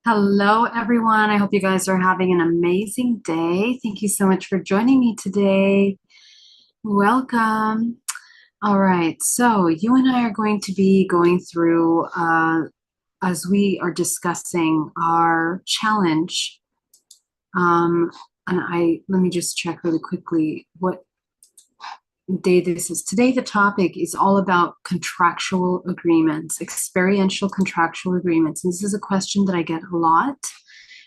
Hello, everyone. I hope you guys are having an amazing day. Thank you so much for joining me today. Welcome. All right, so you and I are going to be going through, as we are discussing our challenge. Let me just check really quickly what day this is. Today, the topic is all about contractual agreements, experiential contractual agreements. And this is a question that I get a lot.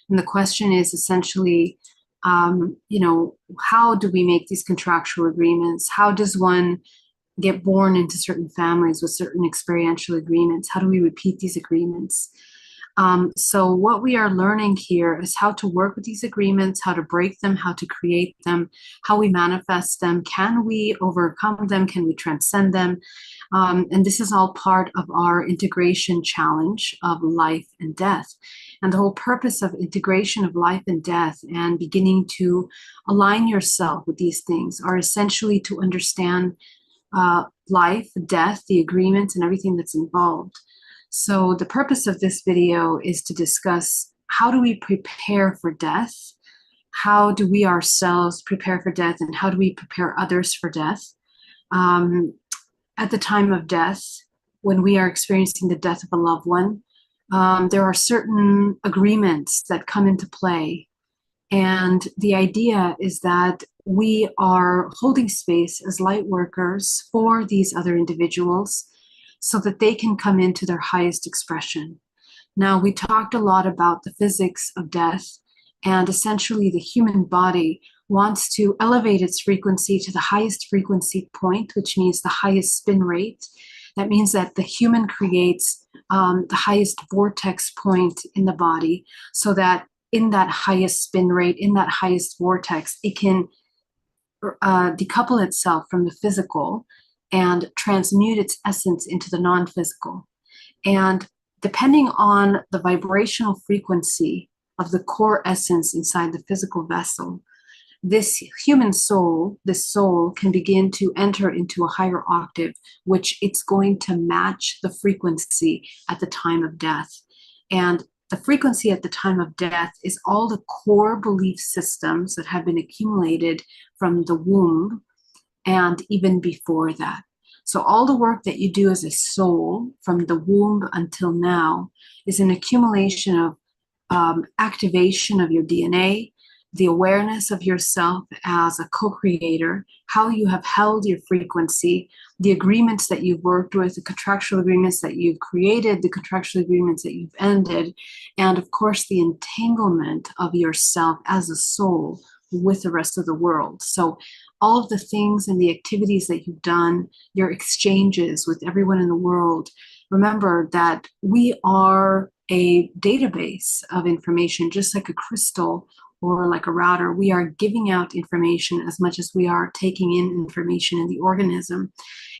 And the question is essentially, how do we make these contractual agreements? How does one get born into certain families with certain experiential agreements? How do we repeat these agreements? So what we are learning here is how to work with these agreements, how to break them, how to create them, how we manifest them. Can we overcome them? Can we transcend them? And this is all part of our integration challenge of life and death. And the whole purpose of integration of life and death and beginning to align yourself with these things are essentially to understand life, death, the agreements, and everything that's involved. So the purpose of this video is to discuss how do we prepare for death? How do we ourselves prepare for death, and how do we prepare others for death? At the time of death, when we are experiencing the death of a loved one, there are certain agreements that come into play. And the idea is that we are holding space as light workers for these other individuals so that they can come into their highest expression. Now, we talked a lot about the physics of death, and essentially the human body wants to elevate its frequency to the highest frequency point, which means the highest spin rate. That means that the human creates the highest vortex point in the body, so that in that highest spin rate, in that highest vortex, it can decouple itself from the physical and transmute its essence into the non-physical. And depending on the vibrational frequency of the core essence inside the physical vessel, this human soul, this soul can begin to enter into a higher octave, which it's going to match the frequency at the time of death. And the frequency at the time of death is all the core belief systems that have been accumulated from the womb and even before that. So all the work that you do as a soul from the womb until now is an accumulation of activation of your DNA, the awareness of yourself as a co-creator, how you have held your frequency, the agreements that you've worked with, the contractual agreements that you've created, the contractual agreements that you've ended, and of course the entanglement of yourself as a soul with the rest of the world. So all of the things and the activities that you've done, your exchanges with everyone in the world, remember that we are a database of information, just like a crystal or like a router. We are giving out information as much as we are taking in information in the organism.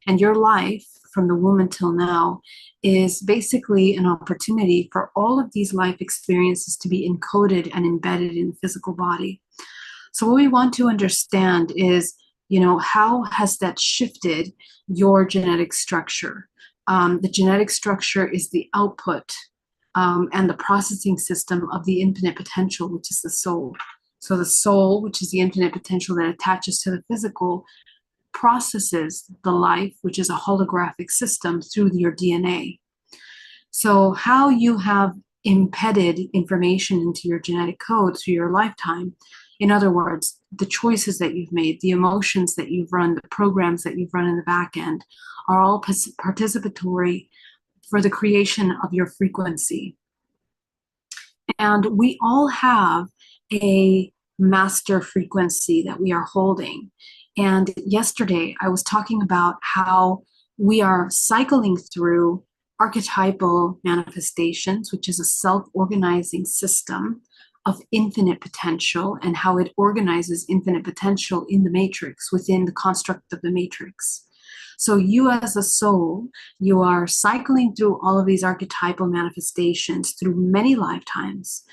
And your life from the womb until now is basically an opportunity for all of these life experiences to be encoded and embedded in the physical body. So what we want to understand is, how has that shifted your genetic structure? The genetic structure is the output and the processing system of the infinite potential, which is the soul. So the soul, which is the infinite potential that attaches to the physical, processes the life, which is a holographic system, through your DNA. So how you have embedded information into your genetic code through your lifetime, in other words, the choices that you've made, the emotions that you've run, the programs that you've run in the back end, are all participatory for the creation of your frequency. And we all have a master frequency that we are holding. And yesterday I was talking about how we are cycling through archetypal manifestations, which is a self-organizing system of infinite potential, and how it organizes infinite potential in the matrix, within the construct of the matrix. So you as a soul, you are cycling through all of these archetypal manifestations through many lifetimes.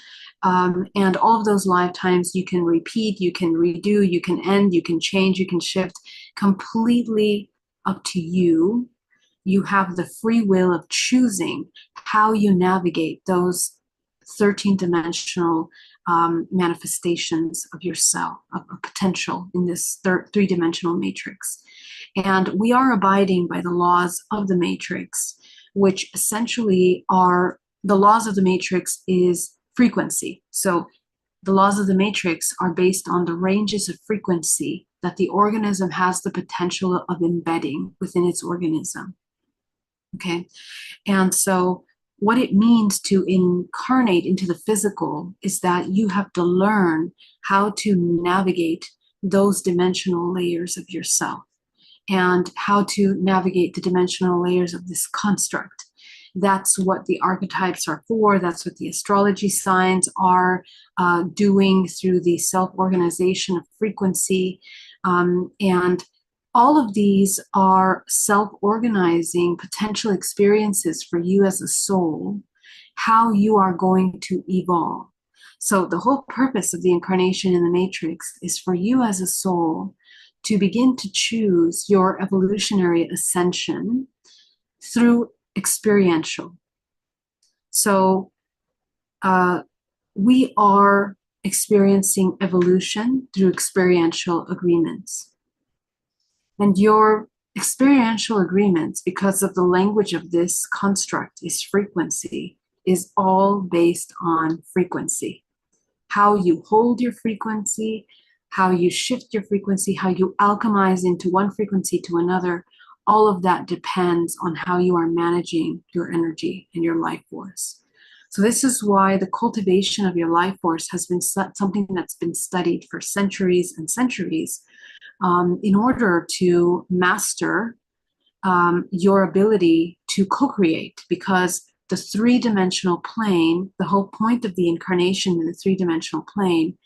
And all of those lifetimes you can repeat, you can redo, you can end, you can change, you can shift, completely up to you. You have the free will of choosing how you navigate those 13-dimensional manifestations of your cell, of potential in this three-dimensional matrix. And we are abiding by the laws of the matrix, which essentially are, the laws of the matrix is frequency. So the laws of the matrix are based on the ranges of frequency that the organism has the potential of embedding within its organism. Okay, and so what it means to incarnate into the physical is that you have to learn how to navigate those dimensional layers of yourself and how to navigate the dimensional layers of this construct. That's what the archetypes are for. That's what the astrology signs are doing through the self-organization of frequency. And all of these are self-organizing potential experiences for you as a soul, how you are going to evolve. So the whole purpose of the incarnation in the matrix is for you as a soul to begin to choose your evolutionary ascension through experiential. So we are experiencing evolution through experiential agreements. And your experiential agreements, because of the language of this construct, is frequency, is all based on frequency. How you hold your frequency, how you shift your frequency, how you alchemize into one frequency to another, all of that depends on how you are managing your energy and your life force. So this is why the cultivation of your life force has been something that's been studied for centuries and centuries, in order to master your ability to co-create, because the three-dimensional plane, the whole point of the incarnation in the three-dimensional plane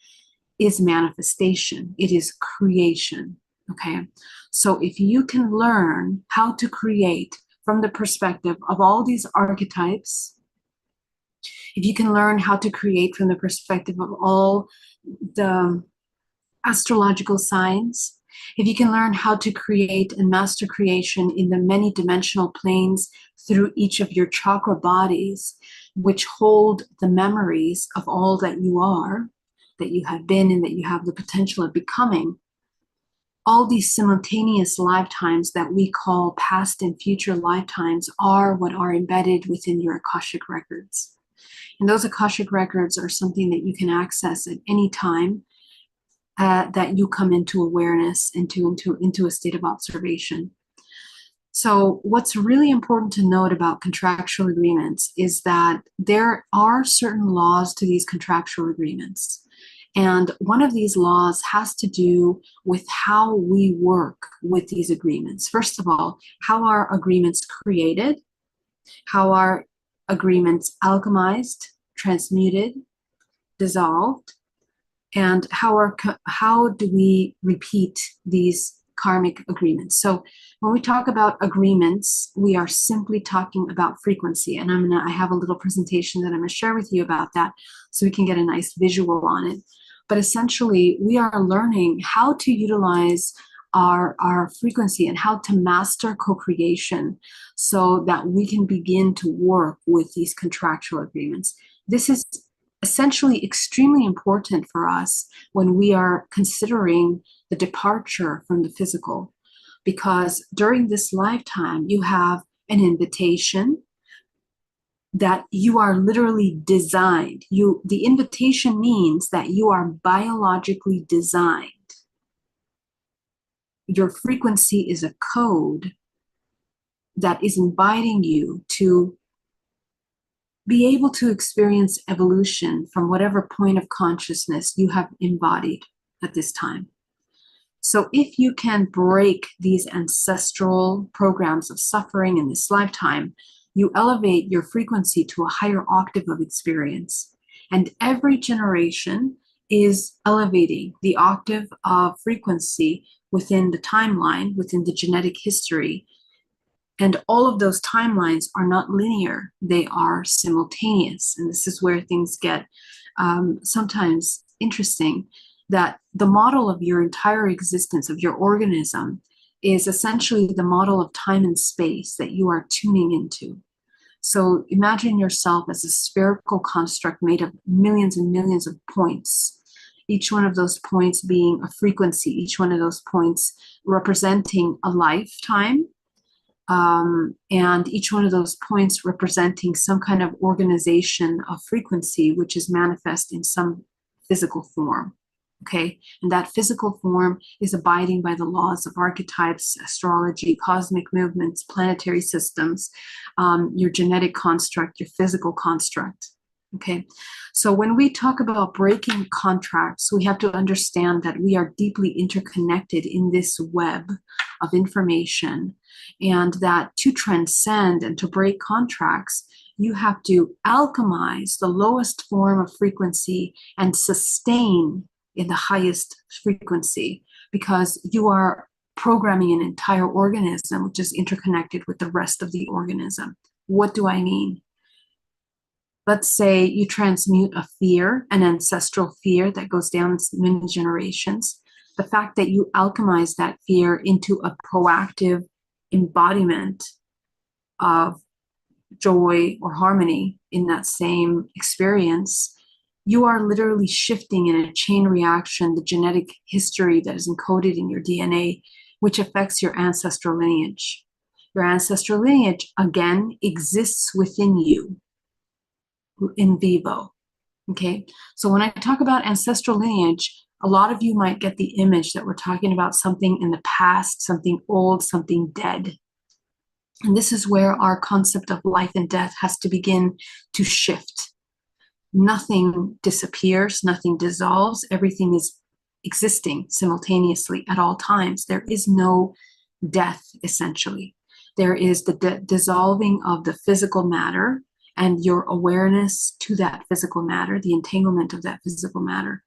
is manifestation. It is creation, okay? So if you can learn how to create from the perspective of all these archetypes, if you can learn how to create from the perspective of all the astrological signs, if you can learn how to create and master creation in the many dimensional planes through each of your chakra bodies, which hold the memories of all that you are, that you have been, and that you have the potential of becoming, all these simultaneous lifetimes that we call past and future lifetimes are what are embedded within your Akashic records. And those Akashic records are something that you can access at any time that you come into awareness, into a state of observation. So what's really important to note about contractual agreements is that there are certain laws to these contractual agreements. And one of these laws has to do with how we work with these agreements. First of all, how are agreements created? How are agreements alchemized, transmuted, dissolved? And how do we repeat these karmic agreements? So when we talk about agreements, we are simply talking about frequency. And I have a little presentation that I'm going to share with you about that so we can get a nice visual on it. But essentially, we are learning how to utilize our frequency and how to master co-creation so that we can begin to work with these contractual agreements. This is essentially extremely important for us when we are considering the departure from the physical, because during this lifetime, you have an invitation that you are literally designed. The invitation means that you are biologically designed. Your frequency is a code that is inviting you to be able to experience evolution from whatever point of consciousness you have embodied at this time. So if you can break these ancestral programs of suffering in this lifetime, you elevate your frequency to a higher octave of experience. And every generation is elevating the octave of frequency within the timeline, within the genetic history. And all of those timelines are not linear, they are simultaneous. And this is where things get sometimes interesting, that the model of your entire existence, of your organism, is essentially the model of time and space that you are tuning into. So imagine yourself as a spherical construct made of millions and millions of points, each one of those points being a frequency, each one of those points representing a lifetime, and each one of those points representing some kind of organization of frequency, which is manifest in some physical form. Okay, and that physical form is abiding by the laws of archetypes, astrology, cosmic movements, planetary systems, your genetic construct, your physical construct. Okay, so when we talk about breaking contracts, we have to understand that we are deeply interconnected in this web of information, and that to transcend and to break contracts, you have to alchemize the lowest form of frequency and sustain in the highest frequency, because you are programming an entire organism which is interconnected with the rest of the organism. What do I mean? Let's say you transmute a fear, an ancestral fear that goes down many generations. The fact that you alchemize that fear into a proactive embodiment of joy or harmony in that same experience, you are literally shifting in a chain reaction the genetic history that is encoded in your DNA, which affects your ancestral lineage. Your ancestral lineage, again, exists within you in vivo. Okay, so when I talk about ancestral lineage, a lot of you might get the image that we're talking about something in the past, something old, something dead. And this is where our concept of life and death has to begin to shift. Nothing disappears, nothing dissolves, everything is existing simultaneously at all times. There is no death, essentially. There is the dissolving of the physical matter and your awareness to that physical matter, the entanglement of that physical matter.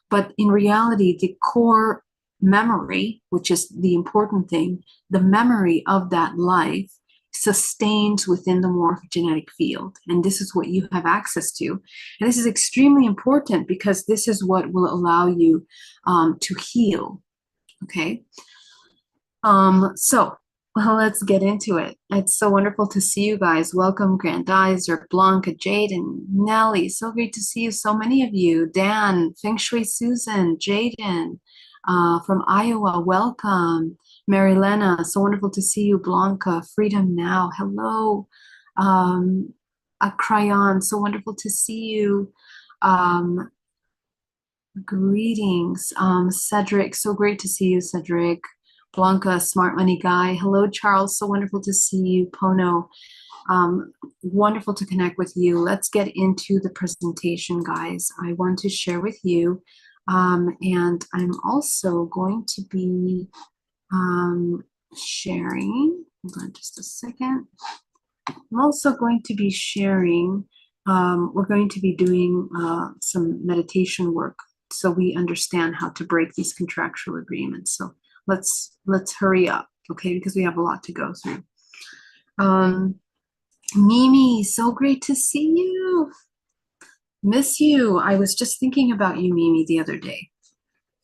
But in reality, the core memory, which is the important thing, the memory of that life sustains within the morphogenetic field. And this is what you have access to. And this is extremely important because this is what will allow you to heal. Okay. So well, let's get into it. It's so wonderful to see you guys. Welcome, Grandizer, Blanca, Jade, and Nelly. So great to see you. So many of you. Dan, Feng Shui Susan, Jaden from Iowa. Welcome. Mary Lena, so wonderful to see you. Blanca, Freedom Now. Hello. Crayon, so wonderful to see you. Greetings. Cedric, so great to see you, Cedric. Blanca, Smart Money Guy. Hello, Charles. So wonderful to see you. Pono, wonderful to connect with you. Let's get into the presentation, guys. I want to share with you, and I'm also going to be sharing. Hold on just a second. I'm also going to be sharing. We're going to be doing some meditation work so we understand how to break these contractual agreements. So let's hurry up, okay, because we have a lot to go through. Mimi, so great to see you. Miss you. I was just thinking about you, Mimi, the other day.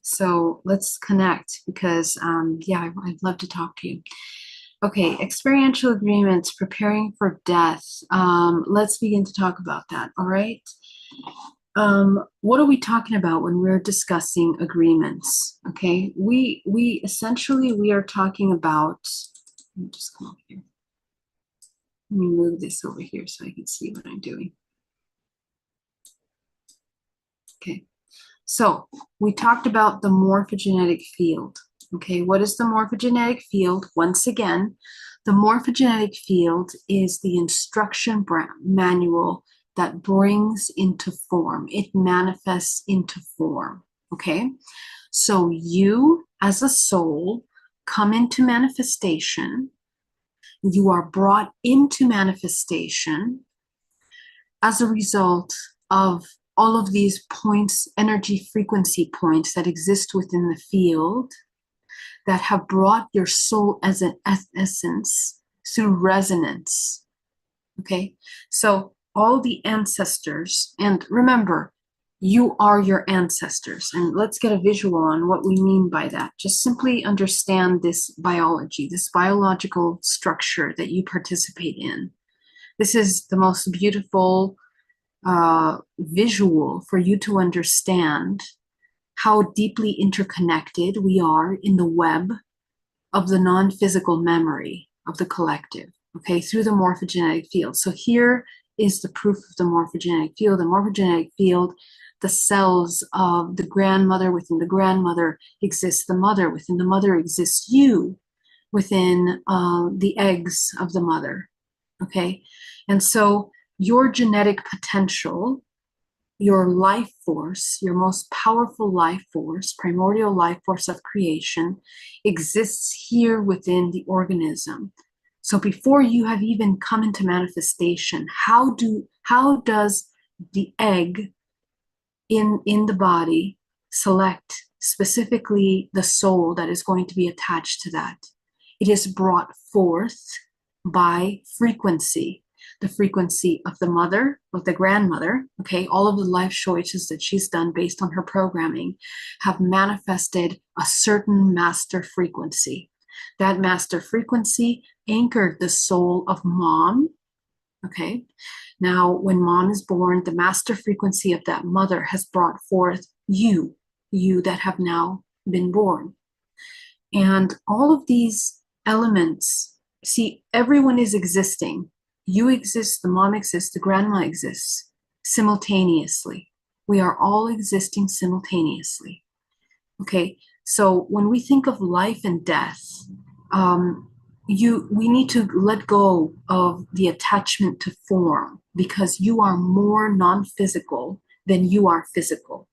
So let's connect because, yeah, I'd love to talk to you. Okay, experiential agreements, preparing for death. Let's begin to talk about that, all right? What are we talking about when we're discussing agreements? Okay, we essentially, we are talking about, let me just come over here. Let me move this over here so I can see what I'm doing. Okay, so we talked about the morphogenetic field. Okay, what is the morphogenetic field? Once again, the morphogenetic field is the instruction manual that brings into form. It manifests into form, okay? So you, as a soul, come into manifestation. You are brought into manifestation as a result of all of these points, energy frequency points that exist within the field that have brought your soul as an essence through resonance, okay? So all the ancestors, and remember, you are your ancestors. And let's get a visual on what we mean by that. Just simply understand this biology, this biological structure that you participate in. This is the most beautiful visual for you to understand how deeply interconnected we are in the web of the non-physical memory of the collective, okay, through the morphogenetic field. So here is the proof of the morphogenetic field. The morphogenetic field, the cells of the grandmother within the grandmother exists the mother. Within the mother exists you within the eggs of the mother, okay? And so your genetic potential, your life force, your most powerful life force, primordial life force of creation, exists here within the organism. So before you have even come into manifestation, how does the egg in the body select specifically the soul that is going to be attached to that? It is brought forth by frequency, the frequency of the mother, of the grandmother, okay? All of the life choices that she's done based on her programming have manifested a certain master frequency. That master frequency anchored the soul of mom, okay? Now, when mom is born, the master frequency of that mother has brought forth you that have now been born. And all of these elements, see, everyone is existing. You exist, the mom exists, the grandma exists simultaneously. We are all existing simultaneously. Okay, so when we think of life and death, we need to let go of the attachment to form, because you are more non-physical than you are physical.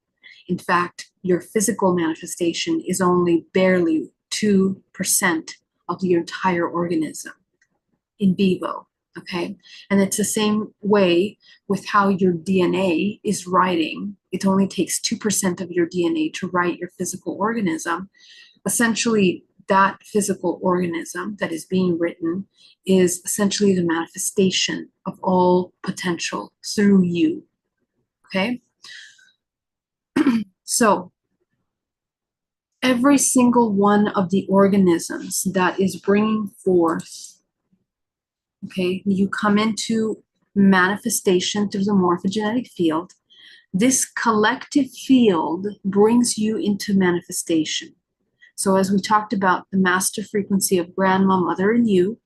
In fact, your physical manifestation is only barely 2% of your entire organism in vivo, okay? And it's the same way with how your DNA is writing. It only takes 2% of your DNA to write your physical organism. Essentially, that physical organism that is being written is essentially the manifestation of all potential through you, okay? So every single one of the organisms that is bringing forth, okay, you come into manifestation through the morphogenetic field. This collective field brings you into manifestation. So as we talked about the master frequency of grandma, mother, and you,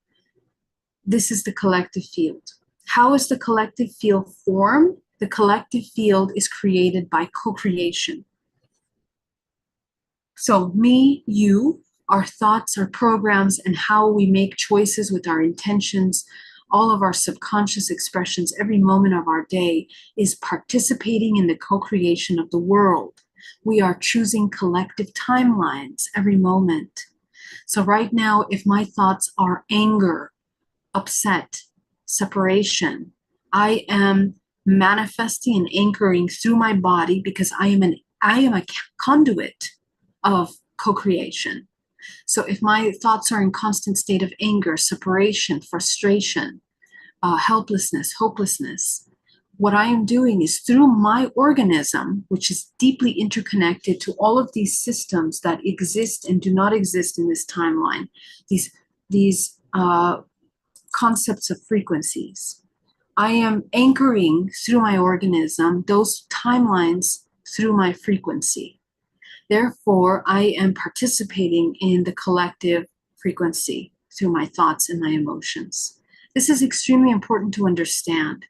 this is the collective field. How is the collective field formed? The collective field is created by co-creation. So me, you, our thoughts, our programs, and how we make choices with our intentions, all of our subconscious expressions, every moment of our day is participating in the co-creation of the world. We are choosing collective timelines every moment. So right now, if my thoughts are anger, upset, separation, I am manifesting and anchoring through my body, because I am a conduit of co-creation. So if my thoughts are in constant state of anger, separation, frustration, helplessness, hopelessness, what I am doing is through my organism, which is deeply interconnected to all of these systems that exist and do not exist in this timeline, these concepts of frequencies. I am anchoring through my organism those timelines through my frequency. Therefore, I am participating in the collective frequency through my thoughts and my emotions. This is extremely important to understand.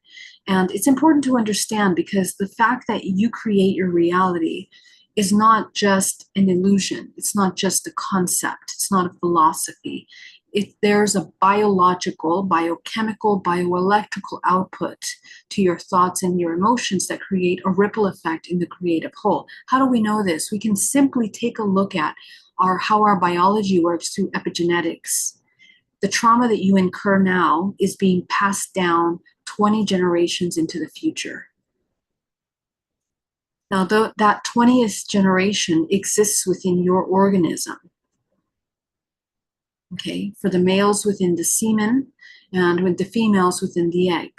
And it's important to understand because the fact that you create your reality is not just an illusion. It's not just a concept. It's not a philosophy. There's a biological, biochemical, bioelectrical output to your thoughts and your emotions that create a ripple effect in the creative whole. How do we know this? We can simply take a look at how our biology works through epigenetics. The trauma that you incur now is being passed down 20 generations into the future. Now, that 20th generation exists within your organism. Okay, for the males within the semen and with the females within the egg.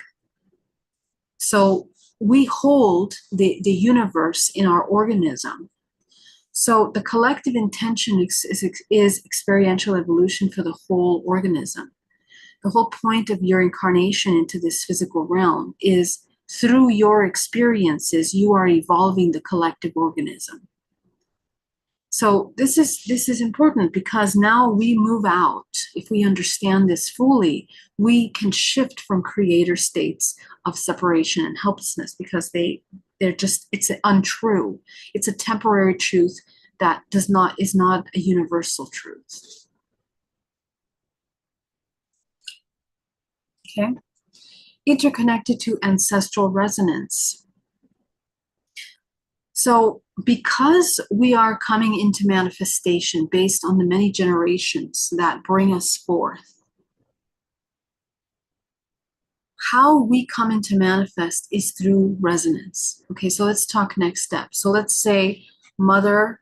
So we hold the universe in our organism. So the collective intention is experiential evolution for the whole organism. The whole point of your incarnation into this physical realm is through your experiences, you are evolving the collective organism. So this is important because now we move out. If we understand this fully, we can shift from creator states of separation and helplessness because they're just, it's untrue. It's a temporary truth that is not a universal truth. Okay. Interconnected to ancestral resonance. So because we are coming into manifestation based on the many generations that bring us forth, how we come into manifest is through resonance. Okay, so let's talk next step. So let's say mother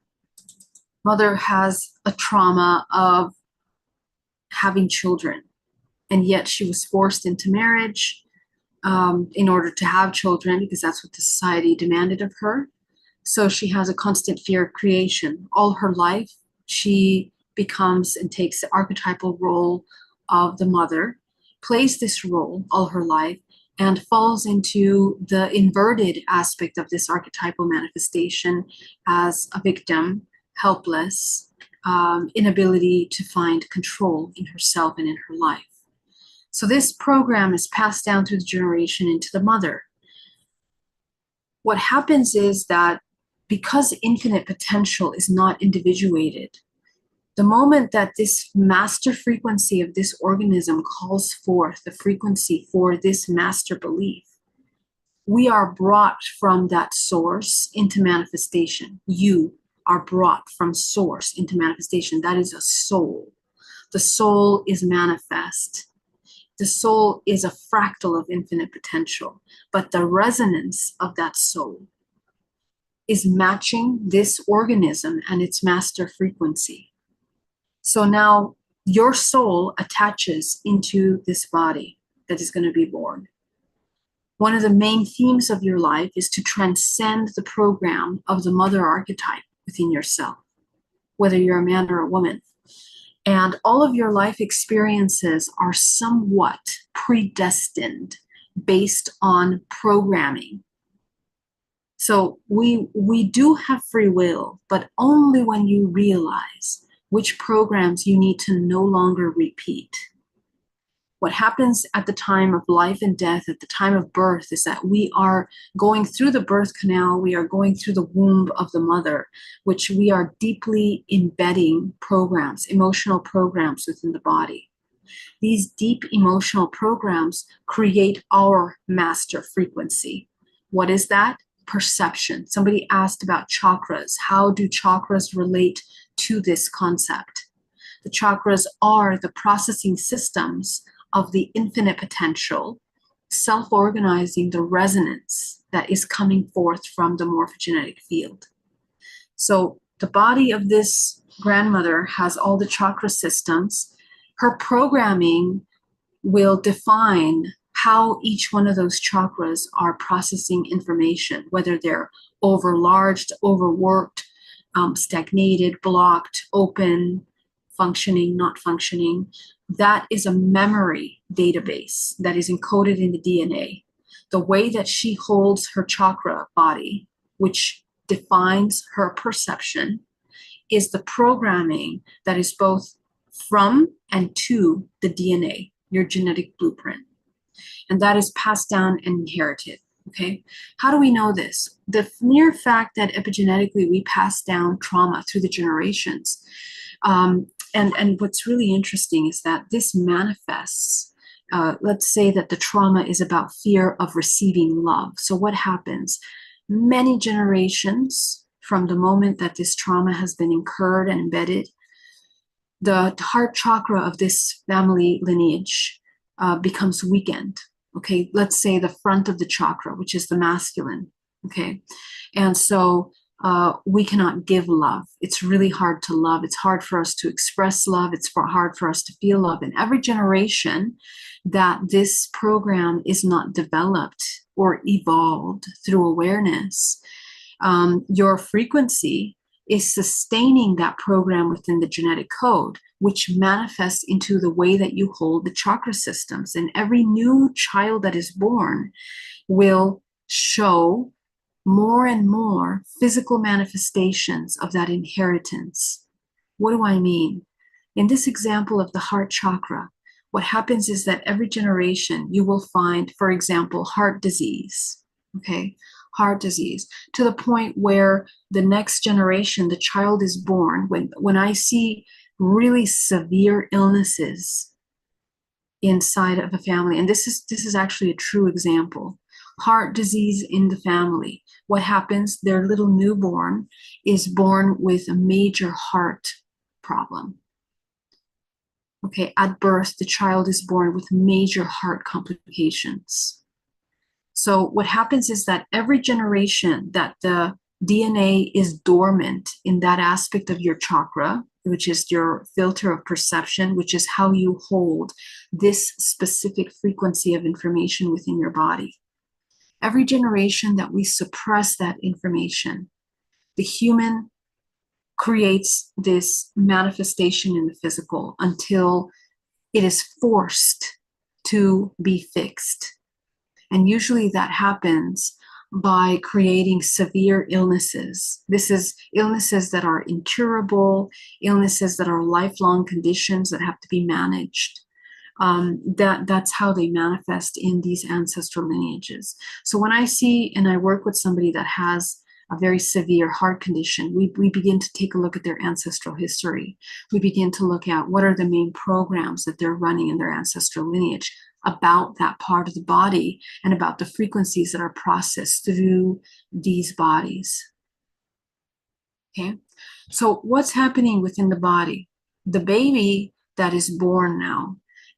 has a trauma of having children, and yet she was forced into marriage in order to have children because that's what the society demanded of her. So she has a constant fear of creation. All her life, she becomes and takes the archetypal role of the mother, plays this role all her life, and falls into the inverted aspect of this archetypal manifestation as a victim, helpless, inability to find control in herself and in her life. So this program is passed down through the generation into the mother. What happens is that because infinite potential is not individuated, the moment that this master frequency of this organism calls forth the frequency for this master belief, we are brought from that source into manifestation. You are brought from source into manifestation. That is a soul. The soul is manifest. The soul is a fractal of infinite potential, but the resonance of that soul is matching this organism and its master frequency. So now your soul attaches into this body that is going to be born. One of the main themes of your life is to transcend the program of the mother archetype within yourself, whether you're a man or a woman. And all of your life experiences are somewhat predestined based on programming. So we do have free will, but only when you realize which programs you need to no longer repeat. What happens at the time of life and death, at the time of birth, is that we are going through the birth canal, we are going through the womb of the mother, which we are deeply embedding programs, emotional programs within the body. These deep emotional programs create our master frequency. What is that? Perception. Somebody asked about chakras. How do chakras relate to this concept? The chakras are the processing systems of the infinite potential, self-organizing the resonance that is coming forth from the morphogenetic field. So the body of this grandmother has all the chakra systems. Her programming will define how each one of those chakras are processing information, whether they're overlarged, overworked, stagnated, blocked, open, functioning, not functioning. That is a memory database that is encoded in the DNA. The way that she holds her chakra body, which defines her perception, is the programming that is both from and to the DNA, your genetic blueprint. And that is passed down and inherited. Okay, how do we know this? The mere fact that epigenetically we pass down trauma through the generations. And what's really interesting is that this manifests, let's say that the trauma is about fear of receiving love. So what happens? Many generations from the moment that this trauma has been incurred and embedded, the heart chakra of this family lineage becomes weakened. Okay, let's say the front of the chakra, which is the masculine. Okay, and so we cannot give love. It's really hard to love. It's hard for us to express love. It's hard for us to feel love. In every generation that this program is not developed or evolved through awareness, your frequency is sustaining that program within the genetic code, which manifests into the way that you hold the chakra systems. And every new child that is born will show more and more physical manifestations of that inheritance. What do I mean? In this example of the heart chakra, what happens is that every generation you will find, for example, heart disease, okay? Heart disease, to the point where the next generation, the child is born. When I see really severe illnesses inside of a family, and this is actually a true example, heart disease in the family. What happens? Their little newborn is born with a major heart problem. Okay, at birth, the child is born with major heart complications. So what happens is that every generation that the DNA is dormant in that aspect of your chakra, which is your filter of perception, which is how you hold this specific frequency of information within your body. Every generation that we suppress that information, the human creates this manifestation in the physical until it is forced to be fixed. And usually that happens by creating severe illnesses. This is illnesses that are incurable, illnesses that are lifelong conditions that have to be managed. That's how they manifest in these ancestral lineages. So when I see and I work with somebody that has a very severe heart condition, we begin to take a look at their ancestral history. We begin to look at what are the main programs that they're running in their ancestral lineage about that part of the body and about the frequencies that are processed through these bodies. Okay, so what's happening within the body? The baby that is born now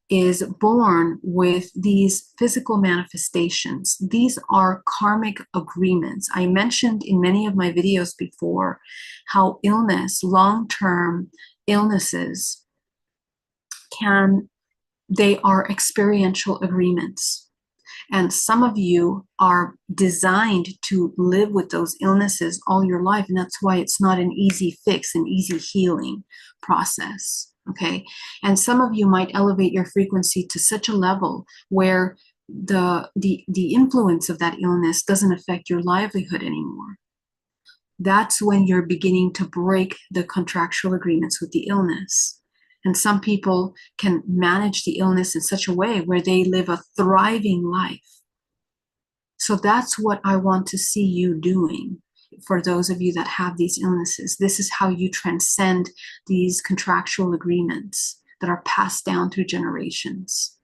is born with these physical manifestations. These are karmic agreements. I mentioned in many of my videos before how illness, long-term illnesses, they are experiential agreements. And some of you are designed to live with those illnesses all your life. And that's why it's not an easy fix, an easy healing process. Okay. And some of you might elevate your frequency to such a level where the influence of that illness doesn't affect your livelihood anymore. That's when you're beginning to break the contractual agreements with the illness. And some people can manage the illness in such a way where they live a thriving life. So that's what I want to see you doing for those of you that have these illnesses. This is how you transcend these contractual agreements that are passed down through generations.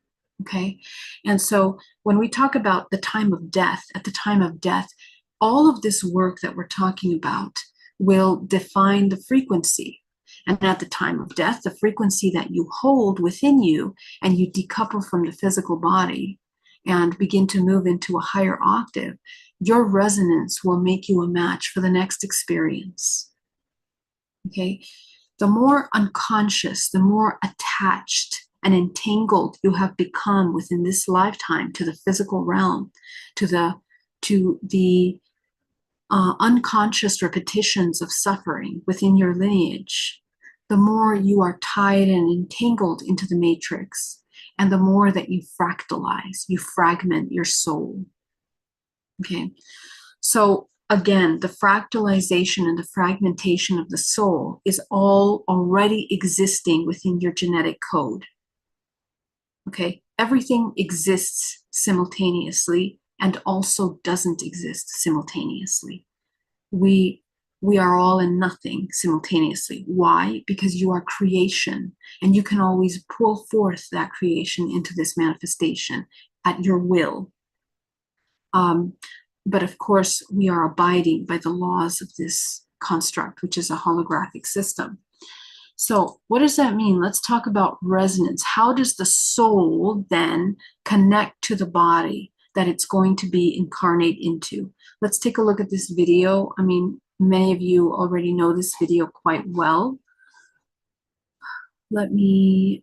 Okay? And so when we talk about the time of death, at the time of death, all of this work that we're talking about will define the frequency. And at the time of death, the frequency that you hold within you and you decouple from the physical body and begin to move into a higher octave, your resonance will make you a match for the next experience. Okay? The more unconscious, the more attached and entangled you have become within this lifetime to the physical realm, to the unconscious repetitions of suffering within your lineage, the more you are tied and entangled into the matrix, and the more that you fractalize, you fragment your soul. Okay, so again, the fractalization and the fragmentation of the soul is all already existing within your genetic code. Okay, everything exists simultaneously and also doesn't exist simultaneously. We are all and nothing simultaneously. Why? Because you are creation, and you can always pull forth that creation into this manifestation at your will. But of course, we are abiding by the laws of this construct, which is a holographic system. So what does that mean? Let's talk about resonance. How does the soul then connect to the body that it's going to be incarnate into? Let's take a look at this video. I mean, many of you already know this video quite well. Let me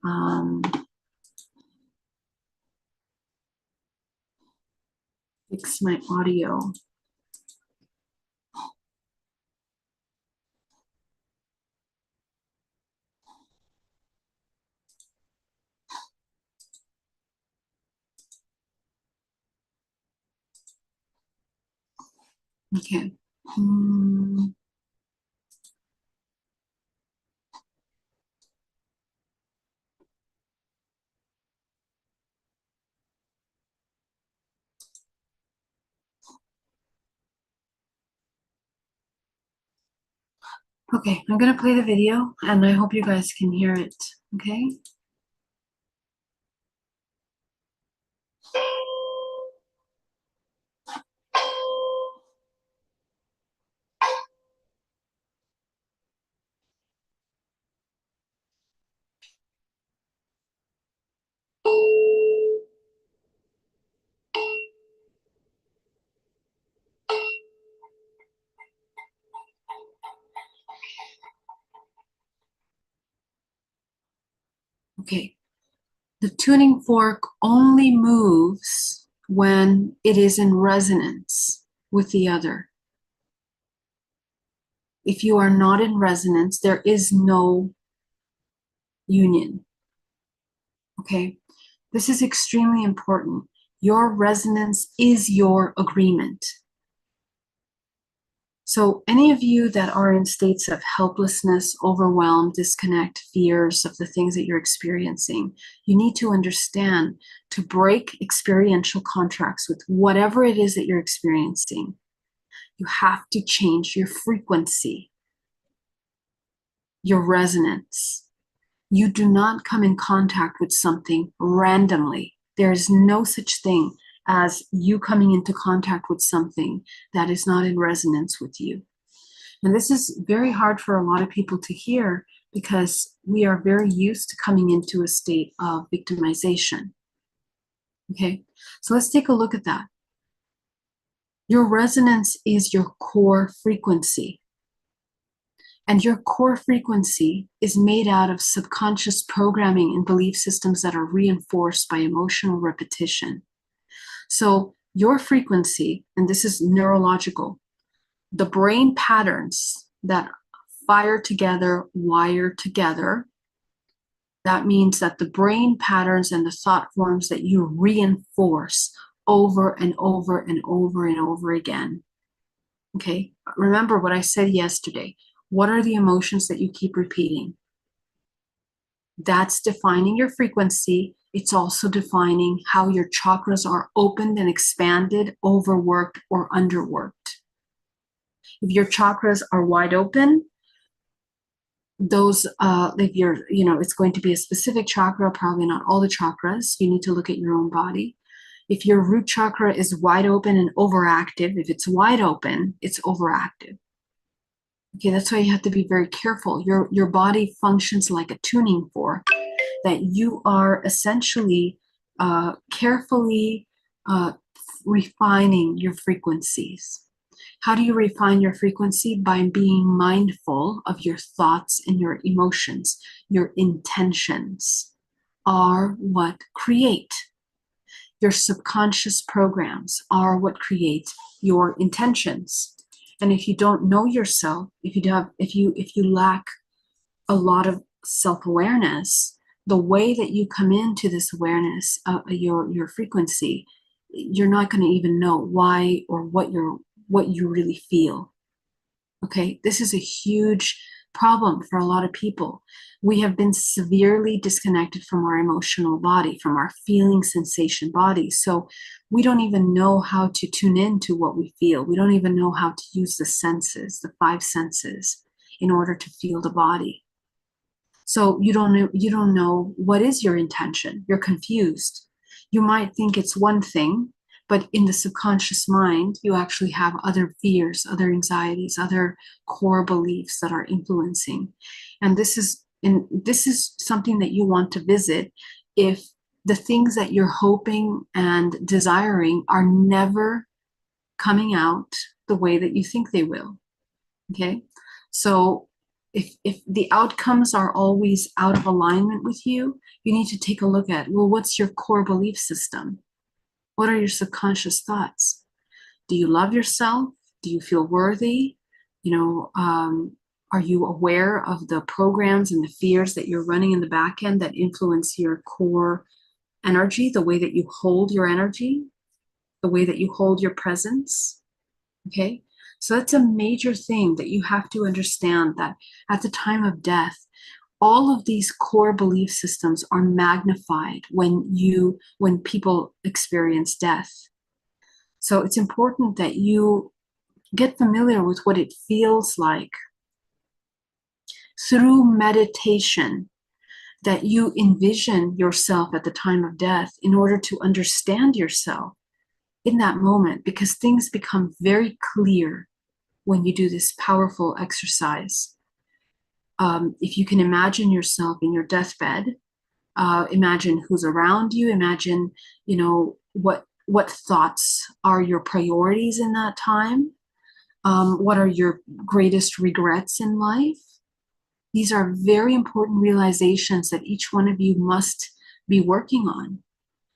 fix my audio. Okay. Hmm. Okay, I'm gonna play the video and I hope you guys can hear it. Okay. Okay. The tuning fork only moves when it is in resonance with the other. If you are not in resonance, there is no union. Okay. This is extremely important. Your resonance is your agreement. So, any of you that are in states of helplessness, overwhelm, disconnect, fears of the things that you're experiencing, you need to understand to break experiential contracts with whatever it is that you're experiencing. You have to change your frequency, your resonance. You do not come in contact with something randomly. There is no such thing as you coming into contact with something that is not in resonance with you. And this is very hard for a lot of people to hear because we are very used to coming into a state of victimization. Okay, so let's take a look at that. Your resonance is your core frequency. And your core frequency is made out of subconscious programming and belief systems that are reinforced by emotional repetition. So, your frequency, and this is neurological, the brain patterns that fire together, wire together. That means that the brain patterns and the thought forms that you reinforce over and over and over and over again. Okay, remember what I said yesterday. What are the emotions that you keep repeating? That's defining your frequency. It's also defining how your chakras are opened and expanded, overworked, or underworked. If your chakras are wide open, those if you're it's going to be a specific chakra, probably not all the chakras. You need to look at your own body. If your root chakra is wide open and overactive, if it's wide open, it's overactive. Okay, that's why you have to be very careful. Your body functions like a tuning fork, that you are essentially carefully refining your frequencies. How do you refine your frequency? By being mindful of your thoughts and your emotions. Your intentions are what create. Your subconscious programs are what create your intentions. And if you don't know yourself, if you lack a lot of self-awareness, the way that you come into this awareness, your frequency, you're not going to even know why or what you really feel. Okay, this is a huge problem for a lot of people. We have been severely disconnected from our emotional body, from our feeling sensation body. So we don't even know how to tune into what we feel. We don't even know how to use the senses, the five senses, in order to feel the body. So you don't know what is your intention. You're confused. You might think it's one thing, but in the subconscious mind, you actually have other fears, other anxieties, other core beliefs that are influencing. And this is something that you want to visit if the things that you're hoping and desiring are never coming out the way that you think they will. Okay. So if the outcomes are always out of alignment with you, you need to take a look at, well, what's your core belief system? What are your subconscious thoughts? Do you love yourself? Do you feel worthy? Are you aware of the programs and the fears that you're running in the back end that influence your core energy, the way that you hold your energy, the way that you hold your presence? Okay. So that's a major thing that you have to understand, that at the time of death, all of these core belief systems are magnified when people experience death. So it's important that you get familiar with what it feels like through meditation, that you envision yourself at the time of death in order to understand yourself in that moment, because things become very clear when you do this powerful exercise. If you can imagine yourself in your deathbed, imagine who's around you, imagine, what thoughts are your priorities in that time, what are your greatest regrets in life. These are very important realizations that each one of you must be working on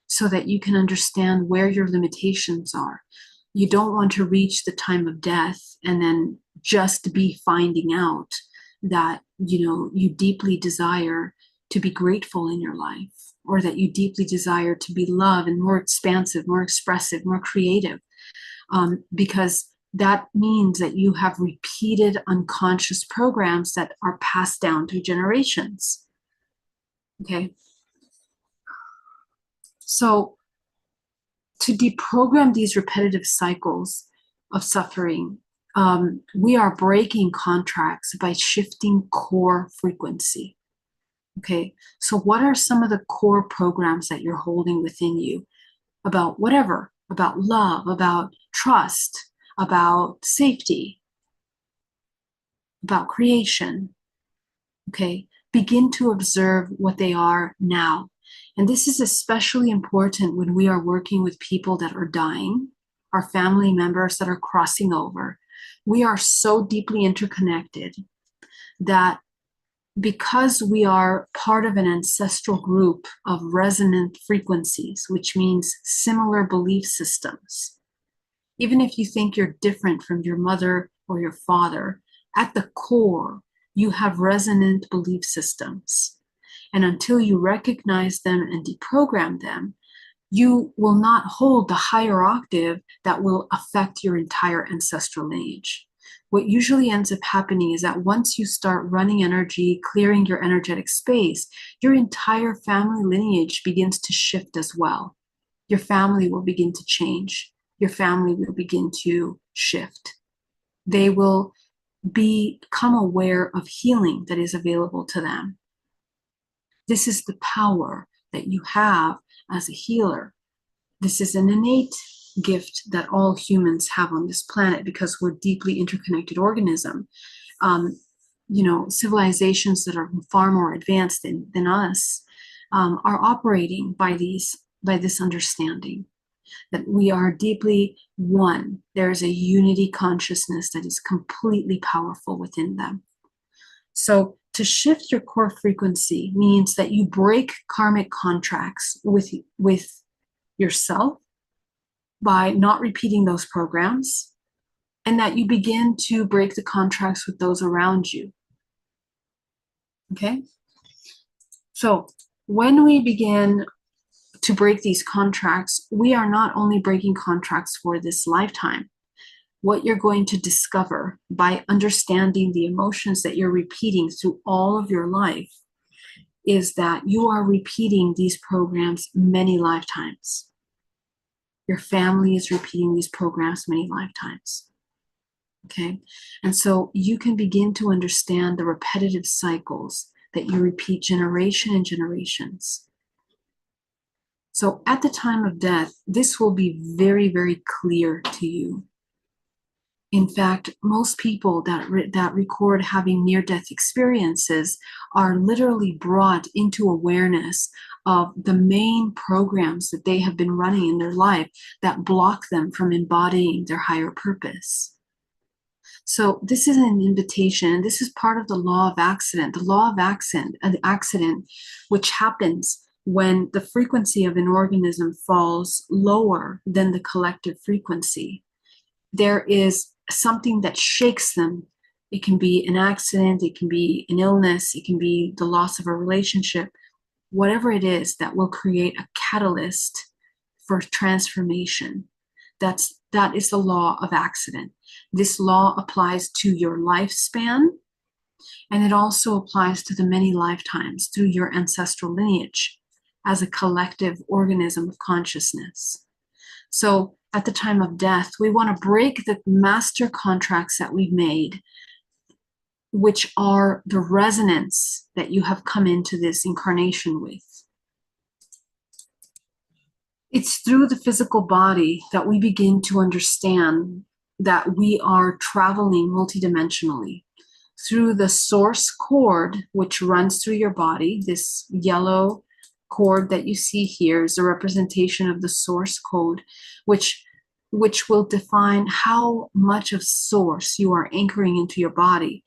so that you can understand where your limitations are. You don't want to reach the time of death and then just be finding out that, you deeply desire to be grateful in your life, or that you deeply desire to be loved and more expansive, more expressive, more creative, because that means that you have repeated unconscious programs that are passed down through generations. Okay. So to deprogram these repetitive cycles of suffering, we are breaking contracts by shifting core frequency. Okay. So what are some of the core programs that you're holding within you about whatever, about love, about trust, about safety, about creation? Okay. Begin to observe what they are now. And this is especially important when we are working with people that are dying, our family members that are crossing over. We are so deeply interconnected that because we are part of an ancestral group of resonant frequencies, which means similar belief systems, even if you think you're different from your mother or your father, at the core, you have resonant belief systems. And until you recognize them and deprogram them, you will not hold the higher octave that will affect your entire ancestral lineage. What usually ends up happening is that once you start running energy, clearing your energetic space, your entire family lineage begins to shift as well. Your family will begin to change. Your family will begin to shift. They will become aware of healing that is available to them. This is the power that you have as a healer. This is an innate gift that all humans have on this planet because we're deeply interconnected organism. Civilizations that are far more advanced than us are operating by this understanding that we are deeply one. There is a unity consciousness that is completely powerful within them. So to shift your core frequency means that you break karmic contracts with yourself by not repeating those programs, and that you begin to break the contracts with those around you. Okay? So when we begin to break these contracts, we are not only breaking contracts for this lifetime. What you're going to discover by understanding the emotions that you're repeating through all of your life is that you are repeating these programs many lifetimes. Your family is repeating these programs many lifetimes. Okay? And so you can begin to understand the repetitive cycles that you repeat generation and generations. So at the time of death, this will be very, very clear to you. In fact, most people that record having near-death experiences are literally brought into awareness of the main programs that they have been running in their life that block them from embodying their higher purpose. So this is an invitation. This is part of the law of accident. The law of accident, which happens when the frequency of an organism falls lower than the collective frequency. There is something that shakes them. It can be an accident, it can be an illness, it can be the loss of a relationship, whatever it is that will create a catalyst for transformation. That is the law of accident. This law applies to your lifespan, and it also applies to the many lifetimes through your ancestral lineage as a collective organism of consciousness. So at the time of death, we want to break the master contracts that we've made, which are the resonance that you have come into this incarnation with. It's through the physical body that we begin to understand that we are traveling multidimensionally. Through the source cord, which runs through your body, this yellow cord that you see here is a representation of the source code, which will define how much of source you are anchoring into your body.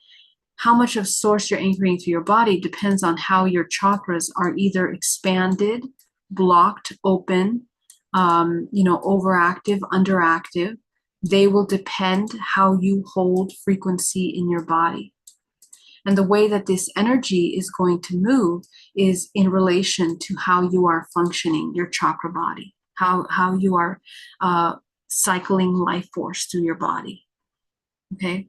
How much of source you're anchoring into your body depends on how your chakras are either expanded, blocked, open, overactive, underactive. They will depend how you hold frequency in your body. And the way that this energy is going to move is in relation to how you are functioning, your chakra body, how you are cycling life force through your body. Okay,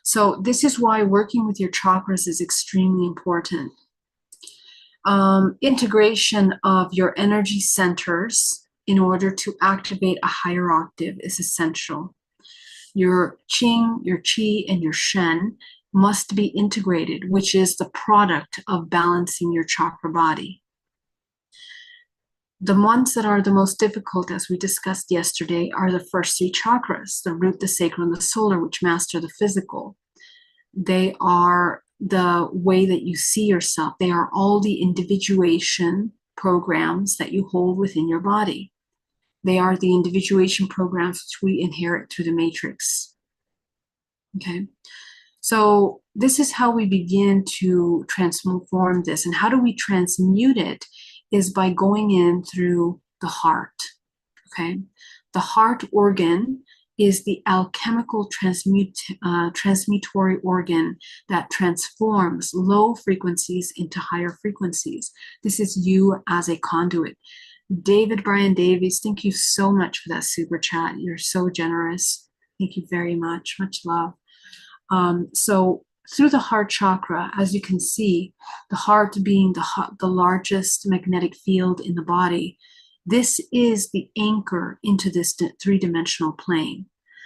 so this is why working with your chakras is extremely important. Integration of your energy centers in order to activate a higher octave is essential. Your Qing, your Qi, and your Shen must be integrated, which is the product of balancing your chakra body. The ones that are the most difficult, as we discussed yesterday, are the first three chakras, the root, the sacral, and the solar, which master the physical. They are the way that you see yourself. They are all the individuation programs that you hold within your body. They are the individuation programs which we inherit through the matrix. Okay, so this is how we begin to transform this. And how do we transmute it is by going in through the heart. Okay, the heart organ is the alchemical transmutory organ that transforms low frequencies into higher frequencies. This is you as a conduit. David Brian Davies, thank you so much for that super chat. You're so generous. Thank you very much. Much love. So through the heart chakra, as you can see, the heart being the largest magnetic field in the body, this is the anchor into this three-dimensional plane.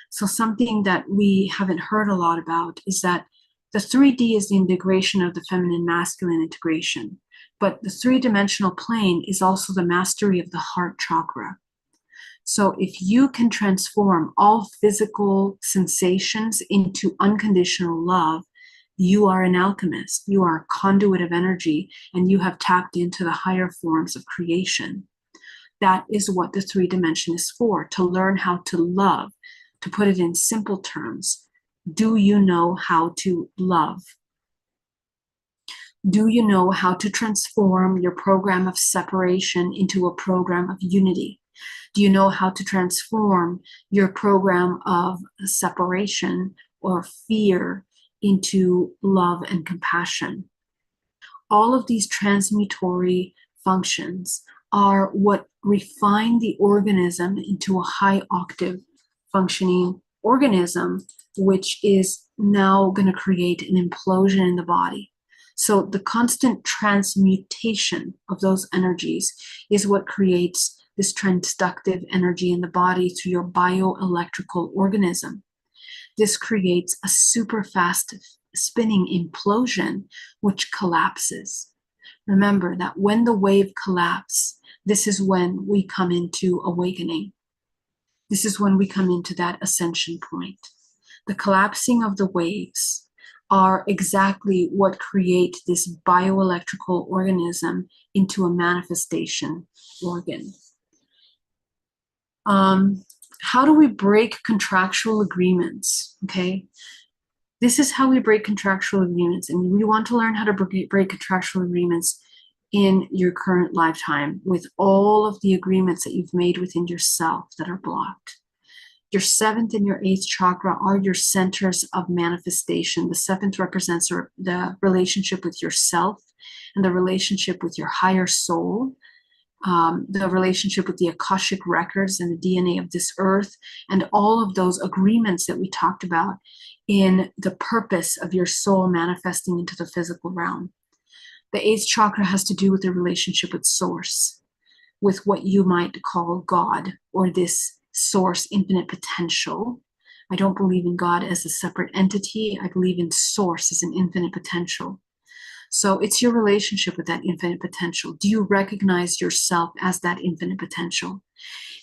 So something that we haven't heard a lot about is that the 3D is the integration of the feminine masculine integration, but the three-dimensional plane is also the mastery of the heart chakra. So if you can transform all physical sensations into unconditional love, you are an alchemist, you are a conduit of energy, and you have tapped into the higher forms of creation. That is what the 3D is for, to learn how to love. To put it in simple terms, do you know how to love? Do you know how to transform your program of separation into a program of unity? Do you know how to transform your program of separation or fear into love and compassion? All of these transmutory functions are what refine the organism into a high octave functioning organism, which is now going to create an implosion in the body. So the constant transmutation of those energies is what creates this transductive energy in the body through your bioelectrical organism. This creates a super fast spinning implosion, which collapses. Remember that when the wave collapses, this is when we come into awakening. This is when we come into that ascension point. The collapsing of the waves are exactly what create this bioelectrical organism into a manifestation organ. How do we break contractual agreements? Okay, this is how we break contractual agreements, and we want to learn how to break contractual agreements in your current lifetime with all of the agreements that you've made within yourself that are blocked. Your 7th and your 8th chakra are your centers of manifestation. The 7th represents the relationship with yourself and the relationship with your higher soul. the relationship with the Akashic records and the DNA of this earth, and all of those agreements that we talked about in the purpose of your soul manifesting into the physical realm. The eighth chakra has to do with the relationship with source, with what you might call God, or this source, infinite potential. I don't believe in God as a separate entity. I believe in source as an infinite potential. So it's your relationship with that infinite potential. Do you recognize yourself as that infinite potential?